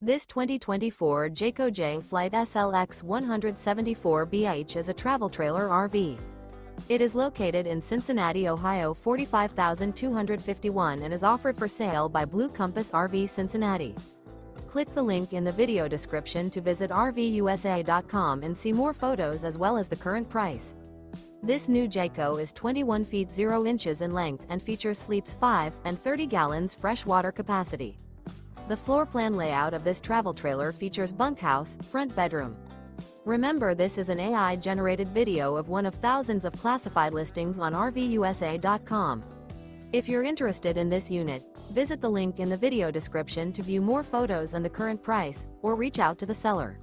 This 2024 Jayco Jay Flight SLX 174BH is a travel trailer RV. It is located in Cincinnati, Ohio 45251 and is offered for sale by Blue Compass RV Cincinnati. Click the link in the video description to visit RVUSA.com and see more photos as well as the current price. This new Jayco is 21 feet 0 inches in length and features sleeps 5 and 30 gallons fresh water capacity. The floor plan layout of this travel trailer features bunkhouse, front bedroom. Remember, this is an AI-generated video of one of thousands of classified listings on RVUSA.com. If you're interested in this unit, visit the link in the video description to view more photos and the current price, or reach out to the seller.